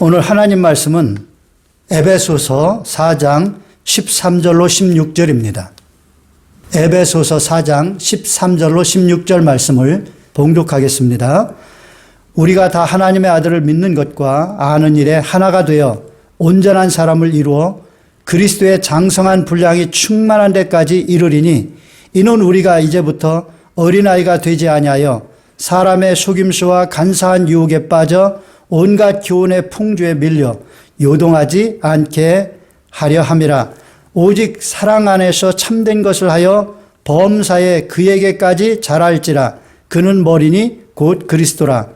오늘 하나님 말씀은 에베소서 4장 13절로 16절입니다. 에베소서 4장 13절로 16절 말씀을 봉독하겠습니다. 우리가 다 하나님의 아들을 믿는 것과 아는 일에 하나가 되어 온전한 사람을 이루어 그리스도의 장성한 분량이 충만한 데까지 이르리니 이는 우리가 이제부터 어린아이가 되지 아니하여 사람의 속임수와 간사한 유혹에 빠져 온갖 교훈의 풍조에 밀려 요동하지 않게 하려 함이라. 오직 사랑 안에서 참된 것을 하여 범사에 그에게까지 자랄지라. 그는 머리니 곧 그리스도라.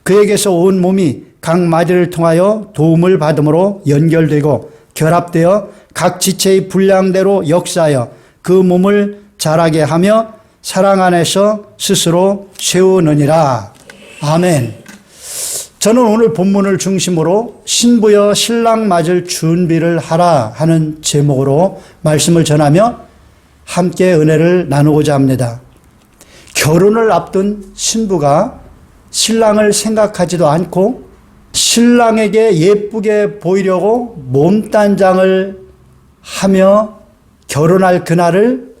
그에게서 온 몸이 각 마디를 통하여 도움을 받음으로 연결되고 결합되어 각 지체의 분량대로 역사하여 그 몸을 자라게 하며 사랑 안에서 스스로 세우느니라. 아멘. 저는 오늘 본문을 중심으로 신부여 신랑 맞을 준비를 하라 하는 제목으로 말씀을 전하며 함께 은혜를 나누고자 합니다. 결혼을 앞둔 신부가 신랑을 생각하지도 않고 신랑에게 예쁘게 보이려고 몸단장을 하며 결혼할 그날을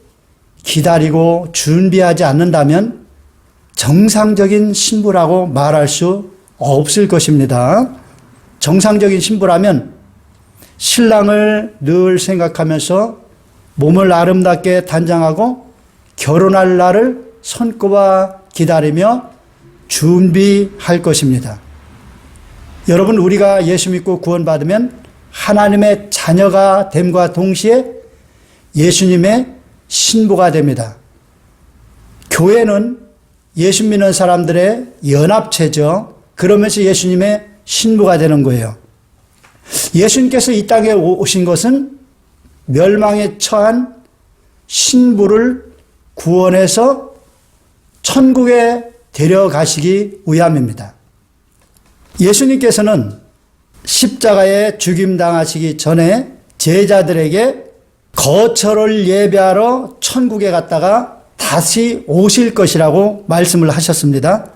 기다리고 준비하지 않는다면 정상적인 신부라고 말할 수 없을 것입니다. 정상적인 신부라면 신랑을 늘 생각하면서 몸을 아름답게 단장하고 결혼할 날을 손꼽아 기다리며 준비할 것입니다. 여러분, 우리가 예수 믿고 구원받으면 하나님의 자녀가 됨과 동시에 예수님의 신부가 됩니다. 교회는 예수 믿는 사람들의 연합체죠. 그러면서 예수님의 신부가 되는 거예요. 예수님께서 이 땅에 오신 것은 멸망에 처한 신부를 구원해서 천국에 데려가시기 위함입니다. 예수님께서는 십자가에 죽임당하시기 전에 제자들에게 거처를 예배하러 천국에 갔다가 다시 오실 것이라고 말씀을 하셨습니다.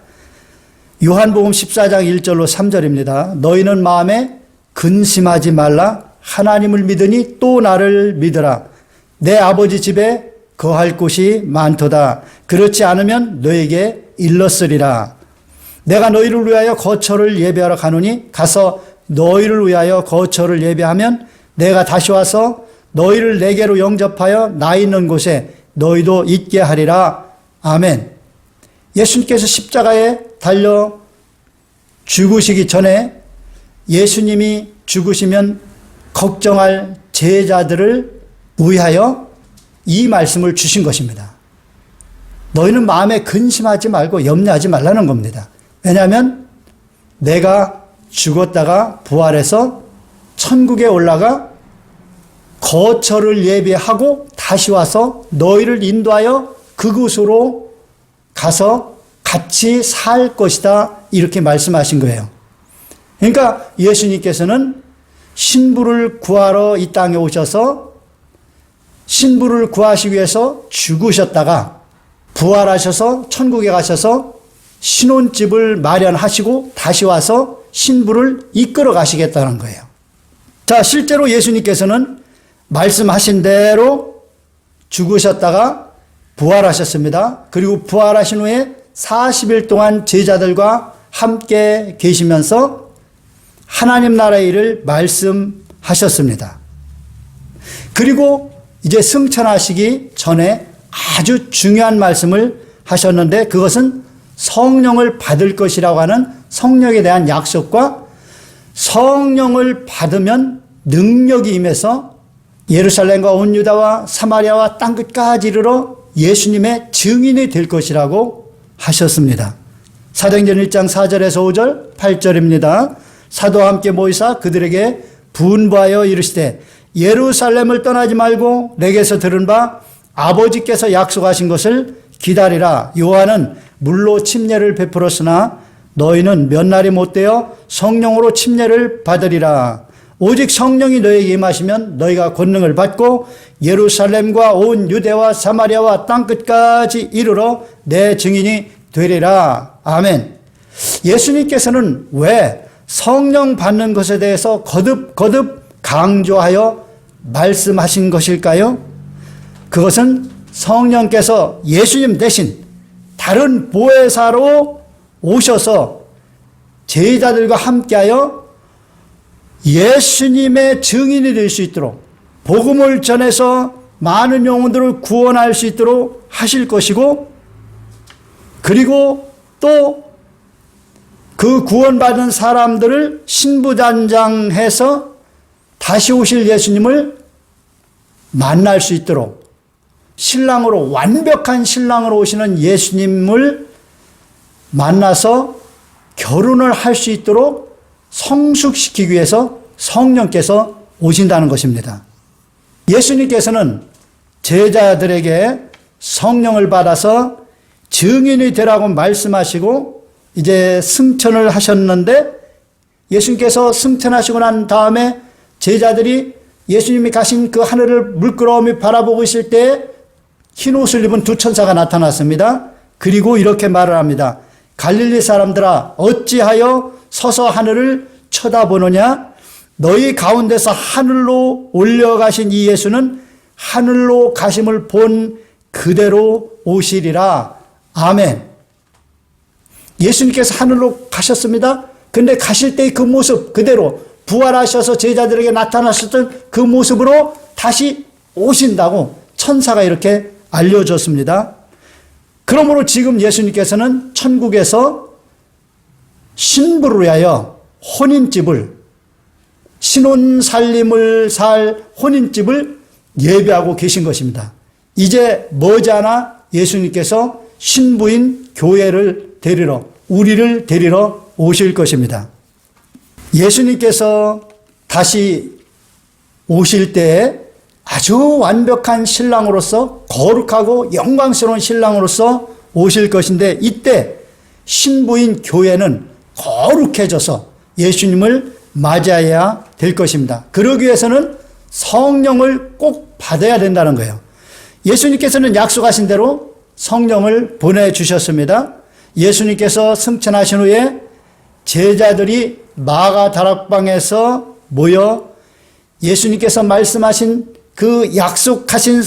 요한복음 14장 1절로 3절입니다. 너희는 마음에 근심하지 말라. 하나님을 믿으니 또 나를 믿으라. 내 아버지 집에 거할 곳이 많도다. 그렇지 않으면 너에게 일렀으리라. 내가 너희를 위하여 거처를 예배하러 가노니 가서 너희를 위하여 거처를 예배하면 내가 다시 와서 너희를 내게로 영접하여 나 있는 곳에 너희도 있게 하리라. 아멘. 예수님께서 십자가에 달려 죽으시기 전에 예수님이 죽으시면 걱정할 제자들을 위하여 이 말씀을 주신 것입니다. 너희는 마음에 근심하지 말고 염려하지 말라는 겁니다. 왜냐하면 내가 죽었다가 부활해서 천국에 올라가 거처를 예배하고 다시 와서 너희를 인도하여 그곳으로 가서 같이 살 것이다. 이렇게 말씀하신 거예요. 그러니까 예수님께서는 신부를 구하러 이 땅에 오셔서 신부를 구하시기 위해서 죽으셨다가 부활하셔서 천국에 가셔서 신혼집을 마련하시고 다시 와서 신부를 이끌어 가시겠다는 거예요. 자, 실제로 예수님께서는 말씀하신 대로 죽으셨다가 부활하셨습니다. 그리고 부활하신 후에 40일 동안 제자들과 함께 계시면서 하나님 나라의 일을 말씀하셨습니다. 그리고 이제 승천하시기 전에 아주 중요한 말씀을 하셨는데 그것은 성령을 받을 것이라고 하는 성령에 대한 약속과 성령을 받으면 능력이 임해서 예루살렘과 온 유다와 사마리아와 땅끝까지 이르러 예수님의 증인이 될 것이라고 하셨습니다. 사도행전 1장 4절에서 5절, 8절입니다. 사도와 함께 모이사 그들에게 분부하여 이르시되 예루살렘을 떠나지 말고 내게서 들은 바 아버지께서 약속하신 것을 기다리라. 요한은 물로 침례를 베풀었으나 너희는 몇 날이 못되어 성령으로 침례를 받으리라. 오직 성령이 너에게 임하시면 너희가 권능을 받고 예루살렘과 온 유대와 사마리아와 땅끝까지 이르러 내 증인이 되리라. 아멘. 예수님께서는 왜 성령 받는 것에 대해서 거듭 강조하여 말씀하신 것일까요? 그것은 성령께서 예수님 대신 다른 보혜사로 오셔서 제자들과 함께하여 예수님의 증인이 될 수 있도록 복음을 전해서 많은 영혼들을 구원할 수 있도록 하실 것이고, 그리고 또 그 구원받은 사람들을 신부단장해서 다시 오실 예수님을 만날 수 있도록, 신랑으로, 완벽한 신랑으로 오시는 예수님을 만나서 결혼을 할 수 있도록 성숙시키기 위해서 성령께서 오신다는 것입니다. 예수님께서는 제자들에게 성령을 받아서 증인이 되라고 말씀하시고 이제 승천을 하셨는데, 예수님께서 승천하시고 난 다음에 제자들이 예수님이 가신 그 하늘을 물끄러미 바라보고 있을 때 흰 옷을 입은 두 천사가 나타났습니다. 그리고 이렇게 말을 합니다. 갈릴리 사람들아, 어찌하여 서서 하늘을 쳐다보느냐? 너희 가운데서 하늘로 올려가신 이 예수는 하늘로 가심을 본 그대로 오시리라. 아멘. 예수님께서 하늘로 가셨습니다. 근데 가실 때의 그 모습 그대로 부활하셔서 제자들에게 나타나셨던 그 모습으로 다시 오신다고 천사가 이렇게 알려줬습니다. 그러므로 지금 예수님께서는 천국에서 신부를 위하여 혼인집을, 신혼살림을 살 혼인집을 예배하고 계신 것입니다. 이제 머지않아 예수님께서 신부인 교회를 데리러, 우리를 데리러 오실 것입니다. 예수님께서 다시 오실 때에 아주 완벽한 신랑으로서, 거룩하고 영광스러운 신랑으로서 오실 것인데, 이때 신부인 교회는 거룩해져서 예수님을 맞이해야 될 것입니다. 그러기 위해서는 성령을 꼭 받아야 된다는 거예요. 예수님께서는 약속하신 대로 성령을 보내주셨습니다. 예수님께서 승천하신 후에 제자들이 마가 다락방에서 모여 예수님께서 말씀하신 그 약속하신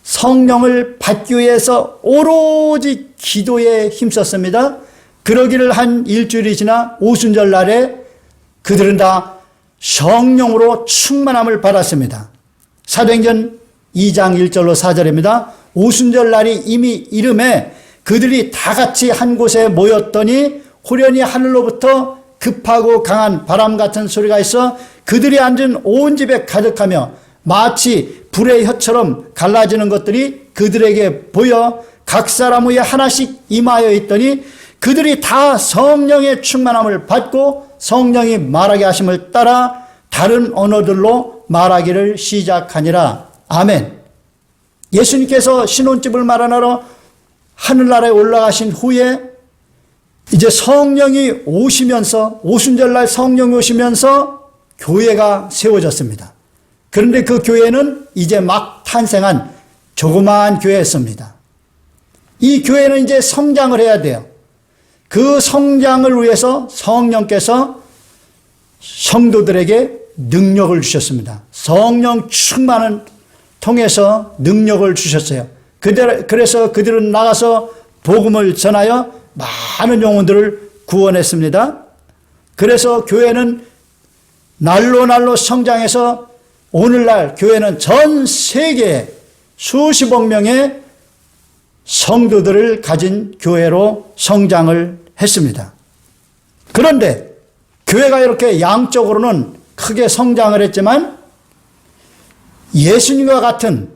성령을 받기 위해서 오로지 기도에 힘썼습니다. 그러기를 한 일주일이 지나 오순절 날에 그들은 다 성령으로 충만함을 받았습니다. 사도행전 2장 1절로 4절입니다. 오순절 날이 이미 이름에 그들이 다 같이 한 곳에 모였더니 호련히 하늘로부터 급하고 강한 바람 같은 소리가 있어 그들이 앉은 온 집에 가득하며 마치 불의 혀처럼 갈라지는 것들이 그들에게 보여 각 사람 위에 하나씩 임하여 있더니 그들이 다 성령의 충만함을 받고 성령이 말하게 하심을 따라 다른 언어들로 말하기를 시작하니라. 아멘. 예수님께서 신혼집을 마련하러 하늘나라에 올라가신 후에 이제 성령이 오시면서, 오순절날 성령이 오시면서 교회가 세워졌습니다. 그런데 그 교회는 이제 막 탄생한 조그마한 교회였습니다. 이 교회는 이제 성장을 해야 돼요. 그 성장을 위해서 성령께서 성도들에게 능력을 주셨습니다. 성령 충만을 통해서 능력을 주셨어요. 그래서 그들은 나가서 복음을 전하여 많은 영혼들을 구원했습니다. 그래서 교회는 날로 성장해서 오늘날 교회는 전 세계에 수십억 명의 성도들을 가진 교회로 성장을 했습니다. 그런데 교회가 이렇게 양적으로는 크게 성장을 했지만 예수님과 같은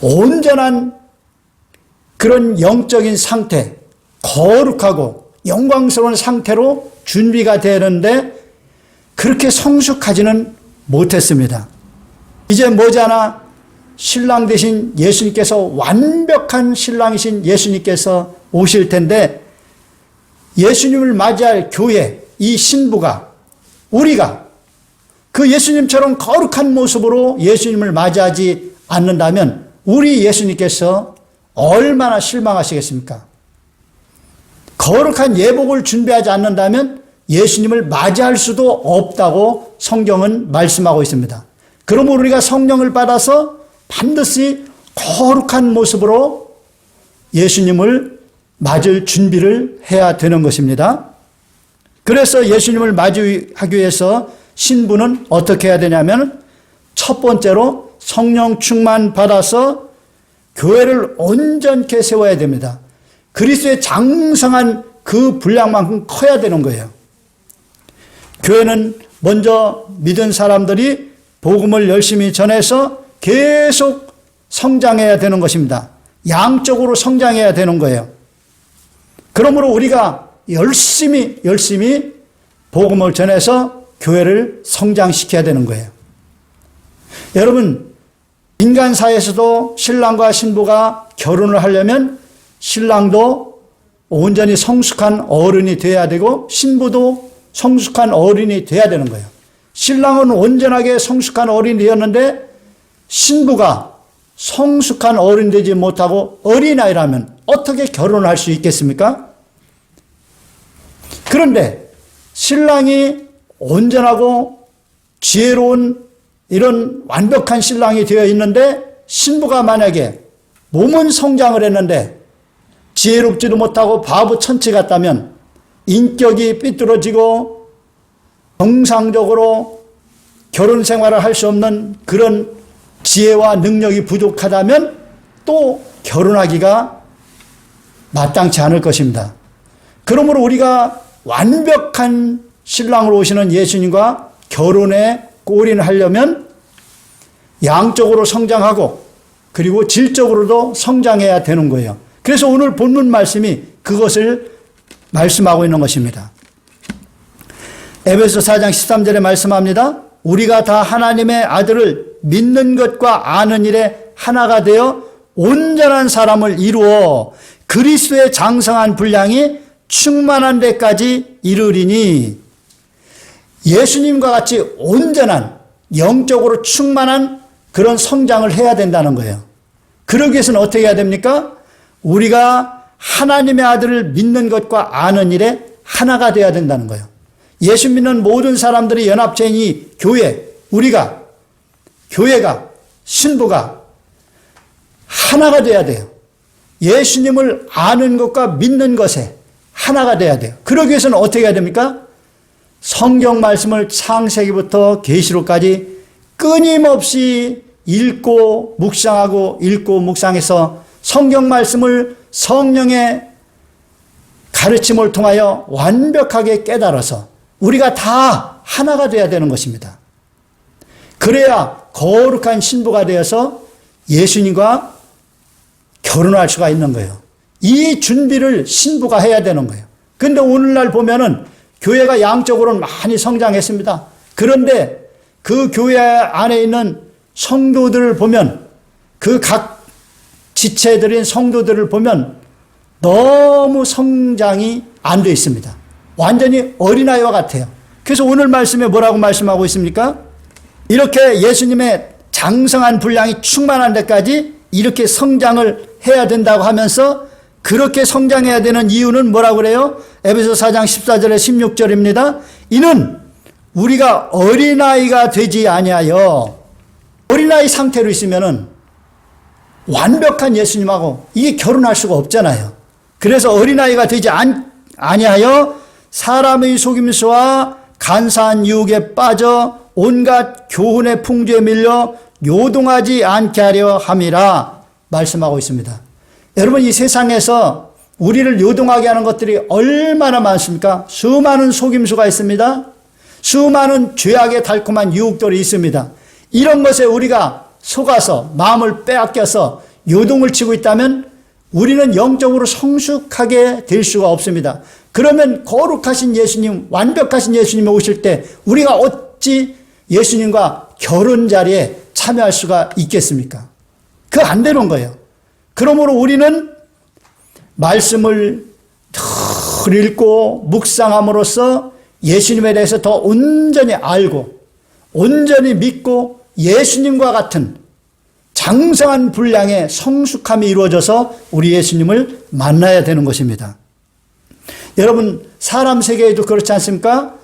온전한 그런 영적인 상태, 거룩하고 영광스러운 상태로 준비가 되는데 그렇게 성숙하지는 못했습니다. 이제 머지않아 신랑 되신 예수님께서, 완벽한 신랑이신 예수님께서 오실 텐데 예수님을 맞이할 교회, 이 신부가, 우리가 그 예수님처럼 거룩한 모습으로 예수님을 맞이하지 않는다면 우리 예수님께서 얼마나 실망하시겠습니까? 거룩한 예복을 준비하지 않는다면 예수님을 맞이할 수도 없다고 성경은 말씀하고 있습니다. 그러므로 우리가 성령을 받아서 반드시 거룩한 모습으로 예수님을 맞을 준비를 해야 되는 것입니다. 그래서 예수님을 맞이하기 위해서 신부는 어떻게 해야 되냐면 첫 번째로 성령 충만 받아서 교회를 온전케 세워야 됩니다. 그리스도의 장성한 그 분량만큼 커야 되는 거예요. 교회는 먼저 믿은 사람들이 복음을 열심히 전해서 계속 성장해야 되는 것입니다. 양적으로 성장해야 되는 거예요. 그러므로 우리가 열심히 복음을 전해서 교회를 성장시켜야 되는 거예요. 여러분, 인간사에서도 신랑과 신부가 결혼을 하려면 신랑도 온전히 성숙한 어른이 되어야 되고 신부도 성숙한 어른이 되어야 되는 거예요. 신랑은 온전하게 성숙한 어른이 되었는데 신부가 성숙한 어른이 되지 못하고 어린아이라면 어떻게 결혼할 수 있겠습니까? 그런데 신랑이 온전하고 지혜로운 이런 완벽한 신랑이 되어 있는데 신부가 만약에 몸은 성장을 했는데 지혜롭지도 못하고 바보 천치 같다면 인격이 삐뚤어지고 정상적으로 결혼 생활을 할 수 없는 그런 지혜와 능력이 부족하다면 또 결혼하기가 마땅치 않을 것입니다. 그러므로 우리가 완벽한 신랑으로 오시는 예수님과 결혼에 골인하려면 양적으로 성장하고 그리고 질적으로도 성장해야 되는 거예요. 그래서 오늘 본문 말씀이 그것을 말씀하고 있는 것입니다. 에베소 4장 13절에 말씀합니다. 우리가 다 하나님의 아들을 믿는 것과 아는 일에 하나가 되어 온전한 사람을 이루어 그리스도의 장성한 분량이 충만한 데까지 이르리니 예수님과 같이 온전한 영적으로 충만한 그런 성장을 해야 된다는 거예요. 그러기 위해서는 어떻게 해야 됩니까? 우리가 하나님의 아들을 믿는 것과 아는 일에 하나가 되어야 된다는 거예요. 예수 믿는 모든 사람들이 연합체인 이 교회, 우리가, 교회가, 신부가 하나가 돼야 돼요. 예수님을 아는 것과 믿는 것에 하나가 돼야 돼요. 그러기 위해서는 어떻게 해야 됩니까? 성경 말씀을 창세기부터 계시록까지 끊임없이 읽고 묵상해서 성경 말씀을 성령의 가르침을 통하여 완벽하게 깨달아서 우리가 다 하나가 되어야 되는 것입니다. 그래야 거룩한 신부가 되어서 예수님과 결혼할 수가 있는 거예요. 이 준비를 신부가 해야 되는 거예요. 그런데 오늘날 보면은 교회가 양적으로는 많이 성장했습니다. 그런데 그 교회 안에 있는 성도들을 보면 그 각 지체들인 성도들을 보면 너무 성장이 안 되어 있습니다. 완전히 어린아이와 같아요. 그래서 오늘 말씀에 뭐라고 말씀하고 있습니까? 이렇게 예수님의 장성한 분량이 충만한 데까지 이렇게 성장을 해야 된다고 하면서 그렇게 성장해야 되는 이유는 뭐라고 그래요? 에베소 4장 14절에 16절입니다. 이는 우리가 어린아이가 되지 아니하여 어린아이 상태로 있으면은 완벽한 예수님하고 이게 결혼할 수가 없잖아요. 그래서 어린아이가 되지 아니하여 사람의 속임수와 간사한 유혹에 빠져 온갖 교훈의 풍조에 밀려 요동하지 않게 하려 함이라 말씀하고 있습니다. 여러분, 이 세상에서 우리를 요동하게 하는 것들이 얼마나 많습니까? 수많은 속임수가 있습니다. 수많은 죄악의 달콤한 유혹들이 있습니다. 이런 것에 우리가 속아서 마음을 빼앗겨서 요동을 치고 있다면 우리는 영적으로 성숙하게 될 수가 없습니다. 그러면 거룩하신 예수님, 완벽하신 예수님이 오실 때 우리가 어찌 예수님과 결혼 자리에 참여할 수가 있겠습니까? 그거 안 되는 거예요. 그러므로 우리는 말씀을 더 읽고 묵상함으로써 예수님에 대해서 더 온전히 알고 온전히 믿고 예수님과 같은 장성한 분량의 성숙함이 이루어져서 우리 예수님을 만나야 되는 것입니다. 여러분, 사람 세계에도 그렇지 않습니까?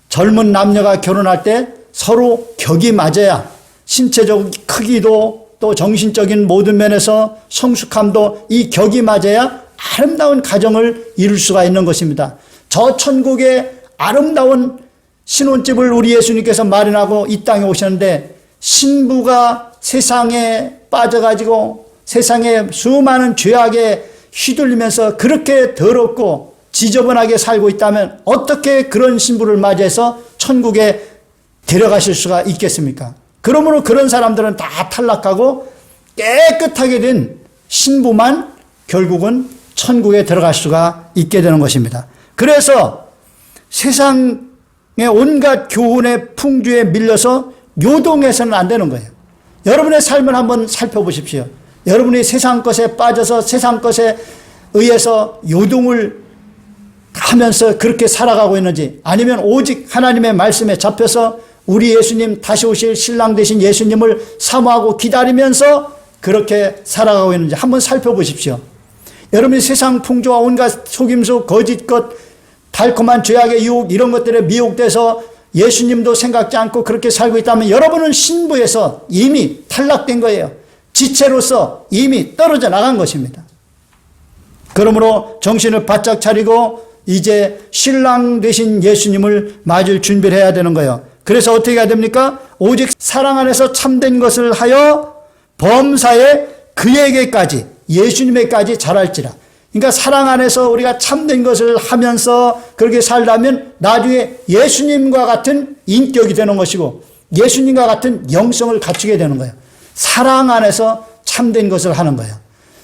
젊은 남녀가 결혼할 때 서로 격이 맞아야 신체적 크기도 또 정신적인 모든 면에서 성숙함도 이 격이 맞아야 아름다운 가정을 이룰 수가 있는 것입니다. 저 천국의 아름다운 신혼집을 우리 예수님께서 마련하고 이 땅에 오셨는데 신부가 세상에 빠져가지고 세상에 수많은 죄악에 휘둘리면서 그렇게 더럽고 지저분하게 살고 있다면 어떻게 그런 신부를 맞이해서 천국에 데려가실 수가 있겠습니까? 그러므로 그런 사람들은 다 탈락하고 깨끗하게 된 신부만 결국은 천국에 들어갈 수가 있게 되는 것입니다. 그래서 세상의 온갖 교훈의 풍주에 밀려서 요동해서는 안 되는 거예요. 여러분의 삶을 한번 살펴보십시오. 여러분이 세상 것에 빠져서 세상 것에 의해서 요동을 하면서 그렇게 살아가고 있는지, 아니면 오직 하나님의 말씀에 잡혀서 우리 예수님 다시 오실 신랑 되신 예수님을 사모하고 기다리면서 그렇게 살아가고 있는지 한번 살펴보십시오. 여러분이 세상 풍조와 온갖 속임수, 거짓것, 달콤한 죄악의 유혹 이런 것들에 미혹돼서 예수님도 생각지 않고 그렇게 살고 있다면 여러분은 신부에서 이미 탈락된 거예요. 지체로서 이미 떨어져 나간 것입니다. 그러므로 정신을 바짝 차리고 이제 신랑 되신 예수님을 맞을 준비를 해야 되는 거예요. 그래서 어떻게 해야 됩니까? 오직 사랑 안에서 참된 것을 하여 범사에 그에게까지, 예수님에까지 자랄지라. 그러니까 사랑 안에서 우리가 참된 것을 하면서 그렇게 살다면 나중에 예수님과 같은 인격이 되는 것이고 예수님과 같은 영성을 갖추게 되는 거예요. 사랑 안에서 참된 것을 하는 거예요.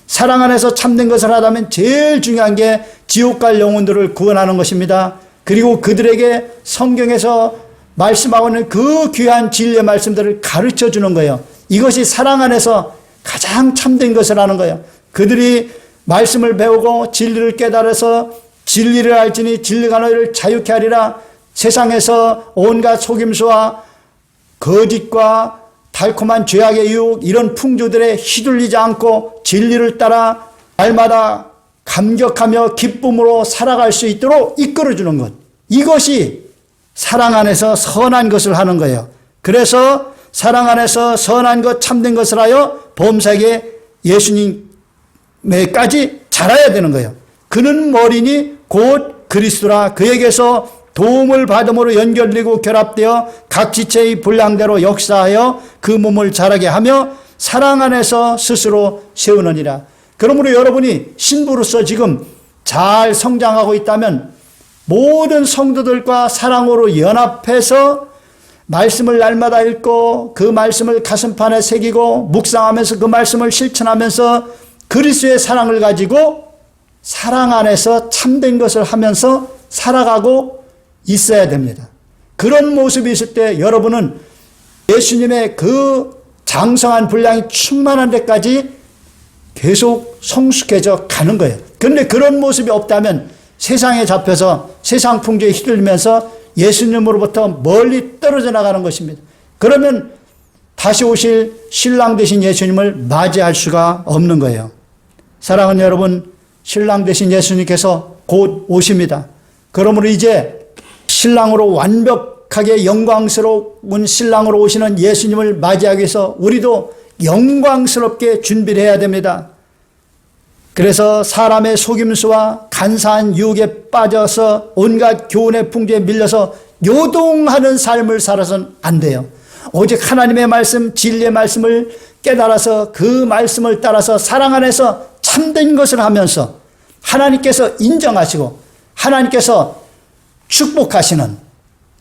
사랑 안에서 참된 것을 하다면 제일 중요한 게 지옥 갈 영혼들을 구원하는 것입니다. 그리고 그들에게 성경에서 말씀하고 있는 그 귀한 진리의 말씀들을 가르쳐 주는 거예요. 이것이 사랑 안에서 가장 참된 것을 하는 거예요. 그들이 말씀을 배우고 진리를 깨달아서 진리를 알지니 진리가 너희를 자유케 하리라. 세상에서 온갖 속임수와 거짓과 달콤한 죄악의 유혹 이런 풍조들에 휘둘리지 않고 진리를 따라 날마다 감격하며 기쁨으로 살아갈 수 있도록 이끌어주는 것. 이것이 사랑 안에서 선한 것을 하는 거예요. 그래서 사랑 안에서 선한 것, 참된 것을 하여 범사에게 예수님에까지 자라야 되는 거예요. 그는 머리니 곧 그리스도라. 그에게서 도움을 받음으로 연결되고 결합되어 각 지체의 분량대로 역사하여 그 몸을 자라게 하며 사랑 안에서 스스로 세우느니라. 그러므로 여러분이 신부로서 지금 잘 성장하고 있다면 모든 성도들과 사랑으로 연합해서 말씀을 날마다 읽고 그 말씀을 가슴판에 새기고 묵상하면서 그 말씀을 실천하면서 그리스도의 사랑을 가지고 사랑 안에서 참된 것을 하면서 살아가고 있어야 됩니다. 그런 모습이 있을 때 여러분은 예수님의 그 장성한 분량이 충만한 데까지 계속 성숙해져 가는 거예요. 그런데 그런 모습이 없다면 세상에 잡혀서 세상 풍조에 휘둘리면서 예수님으로부터 멀리 떨어져 나가는 것입니다. 그러면 다시 오실 신랑 되신 예수님을 맞이할 수가 없는 거예요. 사랑하는 여러분, 신랑 되신 예수님께서 곧 오십니다. 그러므로 이제 신랑으로 완벽하게 영광스러운 신랑으로 오시는 예수님을 맞이하기 위해서 우리도 영광스럽게 준비를 해야 됩니다. 그래서 사람의 속임수와 간사한 유혹에 빠져서 온갖 교훈의 풍조에 밀려서 요동하는 삶을 살아서는 안 돼요. 오직 하나님의 말씀, 진리의 말씀을 깨달아서 그 말씀을 따라서 사랑 안에서 참된 것을 하면서 하나님께서 인정하시고 하나님께서 축복하시는,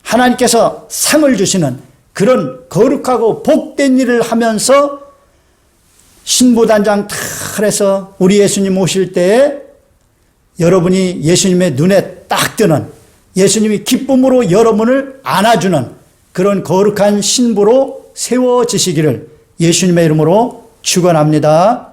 하나님께서 상을 주시는 그런 거룩하고 복된 일을 하면서 신부단장 다 해서 우리 예수님 오실 때에 여러분이 예수님의 눈에 딱 뜨는, 예수님이 기쁨으로 여러분을 안아주는 그런 거룩한 신부로 세워지시기를 예수님의 이름으로 축원합니다.